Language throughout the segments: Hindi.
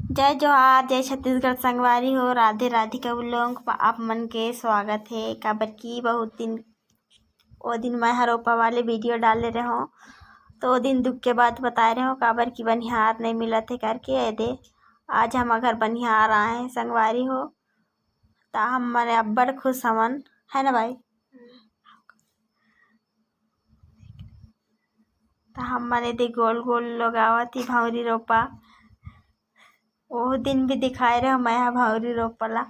जय जोहार, जय छत्तीसगढ़ संगवारी हो। राधे राधे का लोग आप मन के स्वागत है। काबर की बहुत दिन वो दिन मैं रोपा वाले वीडियो डाले रहे हो तो वो दिन दुख के बाद बता रहे हो काबर की बनिहार नहीं मिला थे करके दे। आज हम अगर बनिहार आए हैं संगवारी हो ता हम मने अब्बड़ खुश हमन है ना भाई। ता हम मने दे गोल गोल लगावत ही भावरी रोपा। वो दिन भी दिखाए रहे हो मैं भावरी रोपला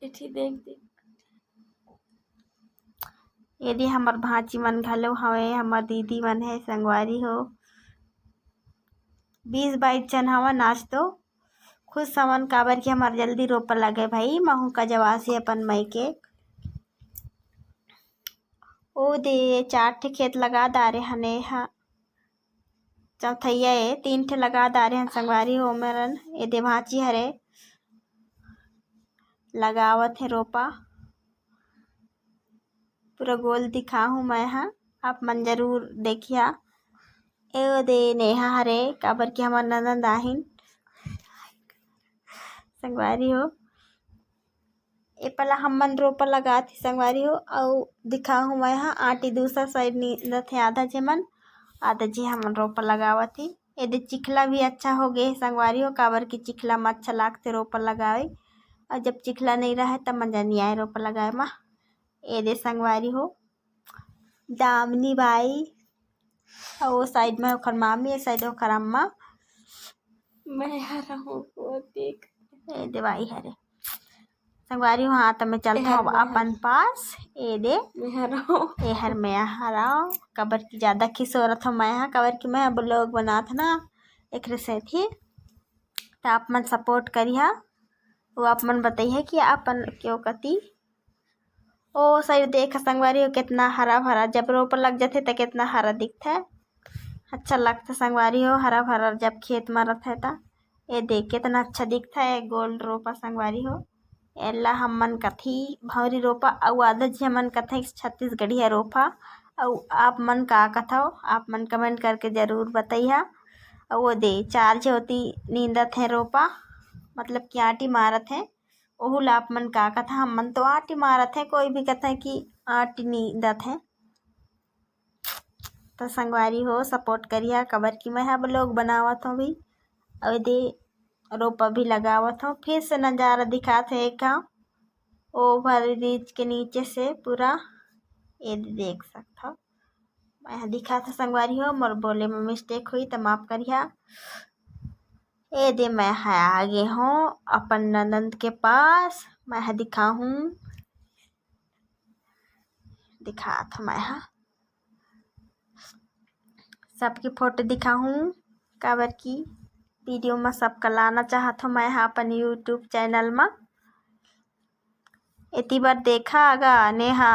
इठी देख देख यदि हमर भांची मन घलो हवे, हमर दीदी मन है संगवारी हो 20-22 जन हवा नाच तो खुश हमन काबर की हमार जल्दी रोपा लगे भाई। महू का जवासी अपन मई के ओ दे 4 ठे खेत लगा दारे हने हा चौथैया है 3 ठे लगा दारे हन संगवारी हो मेरन ए दे भांची हरे लगावत है रोपा। पूरा गोल दिखाहूँ मैं हाँ, आप मन जरूर देखिया। ए दे नेहा हरे काबर की हमार ननद आहिन संगवारी हो। ए पला हमन रोपा लगा थी संगवारी हो और दिखाहूँ मैं हाँ आटी दूसरा साइड नींदत है आधा जेमन आधा जी हमन रोपा लगावत थी। ए दे चिखला भी अच्छा हो गए संगवारी हो काबर की चिखला में अच्छा लागते रोपा लगावे और जब चिखला नहीं रहे तब मजा नहीं आए रोपा लगाए मा। ए दे संगवारी हो दामनी बाई और वो साइड में ओखर मामी साइड ओखर अम्मा मैं हरा हूँ वो देख ए दे बाई हरे संगवारी हो। हाँ तो मैं चलता हूँ अपन पास ए दे मैं हरा हूँ ए हर मैं हरा काबर की ज़्यादा खिसोरत हो मैं हाँ काबर की मैं ब्लॉग बनात ना एक से थी तो आप मन सपोर्ट करिहा। वो आप मन बताइए कि अपन क्यों कती ओ सही देख संगवारी हो कितना हरा भरा जब रोप लग जाते तो कितना हरा दिखता है अच्छा लगता संगवारी हो हरा भरा जब खेत में रहता है ता ये देख कितना अच्छा दिखता है गोल्ड रोपा संगवारी हो। एला हमन कथी भौरी रोपा और आधा जी हमन कथे छत्तीसगढ़िया रोपा और आप मन का कथो आप मन कमेंट करके जरूर बताइए। और वो दे 4 होती नींदत है रोपा मतलब कि आटी मारत है ओहू ला आप मन का कथा हम मन तो आटी मारत है कोई भी कथा कि आटी नींदत है तो संगवारी हो सपोर्ट करिए काबर की मैं अब लोग बनावत हूँ भी और दे रोपा भी लगावत हूँ। फिर से नज़ारा दिखाते है एक ओवर ब्रिज के नीचे से पूरा ये देख सकता हो मैं दिखा था संगवारी हो मोर बोले में मिस्टेक हुई तो माफ करिया। ए दे मैं है आगे हूँ अपन ननद के पास मैं दिखाऊँ दिखा था मैं सबकी फोटो दिखाऊँ काबर की वीडियो में सबका लाना चाहत हूँ मैं अपन यूट्यूब चैनल में इतनी बार देखा आगा नेहा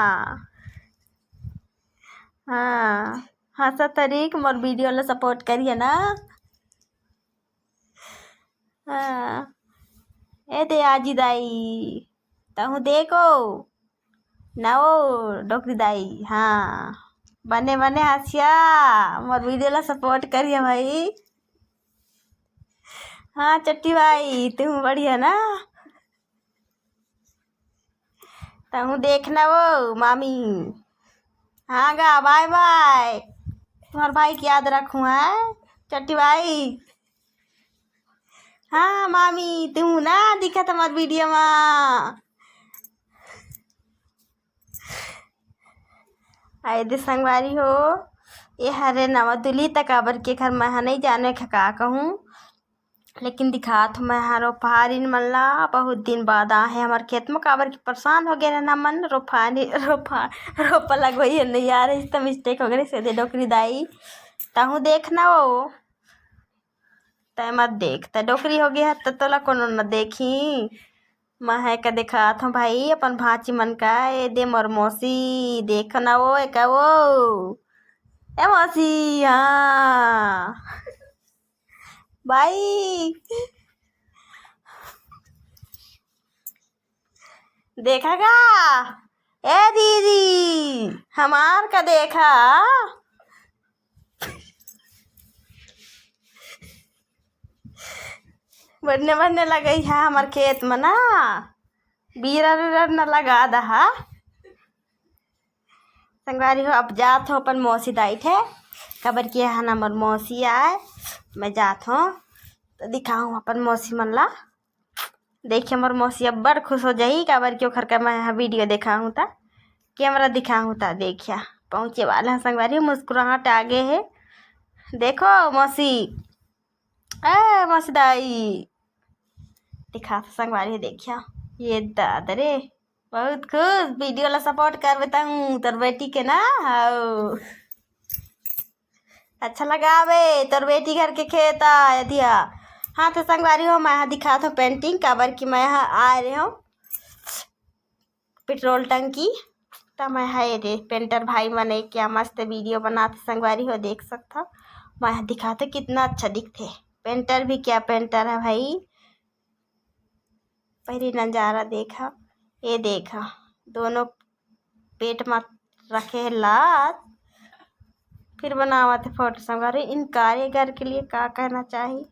हाँ हंसा तरीक मोर वीडियो ला सपोर्ट करिए ना। हाँ ए दे आजी दाई तहु देखो ना वो डोकरी दाई हाँ बने बने हंसिया मोर वीडियो ला सपोर्ट करिए भाई। हाँ चट्टी भाई तुम बढ़िया ना तहु देखना वो मामी। हाँ गा बाय बाय तुम्हारे भाई की याद रखूँ है चट्टी भाई। हाँ मामी तुम ना दिखा तुम्हारे वीडियो में आए दे संगवारी हो ये हरे नवा दुली तक काबर के घर मैं नहीं जाने का कहूँ लेकिन दिखात मैं हरो पहाड़ी मल्ला बहुत दिन बाद आ है हमारे खेत में काबर की परेशान हो गए ना मन रोपा लगवाई नहीं यार इस तो मिस्टेक हो गई सीधे डोकरी दाई तहु देखना वो तय मत देख त डोकरी हो गया तो तोला कोनो न देखी मैं का दिखात हूँ भाई अपन भांची मन का ए दे मोर मौसी देखना वो एक वो ए मौसी हाँ भाई देखा का ए दीदी हमार का देखा बढ़ने लगी है हमार खेत में ना, बीरर उरर न लगा दहा संगवारी हो। अब जात हो अपन मौसी दाई थे, खबर किया है हमार मौसी आए, मैं जात हूँ तो दिखाऊँ अपन मौसी मन ला। देखिए हमार मौसी अब बड़ खुश हो जाही, काबर क्यों खर का मैं वीडियो देखा हूँ ता कैमरा दिखा हूँ ता। देखिया पहुँचे वाला है संगवारी, मुस्कुराहट आगे है। देखो मौसी, ए मौसी दाई दिखा संगवारी, देखिया ये दादा रे बहुत खुश, वीडियो ला सपोर्ट कर बताऊँ तोर बेटी के ना। हाउ अच्छा लगा बे तोर बेटी घर के खेत दिया। हाँ तो संगवारी हो मैं यहाँ दिखा हूँ पेंटिंग, काबर कि मैं यहाँ आ रही हूँ पेट्रोल टंकी, तो मैं है ये पेंटर भाई मने क्या मस्त वीडियो बनाते संगवारी हो, देख सकता। मैं यहाँ दिखाते कितना अच्छा दिखते, पेंटर भी क्या पेंटर है भाई। पहले नज़ारा देखा, ये देखा दोनों पेट में रखे है लात, फिर बनावा थे फोटो संगवारी। इन कारीगर के लिए क्या कहना चाहिए।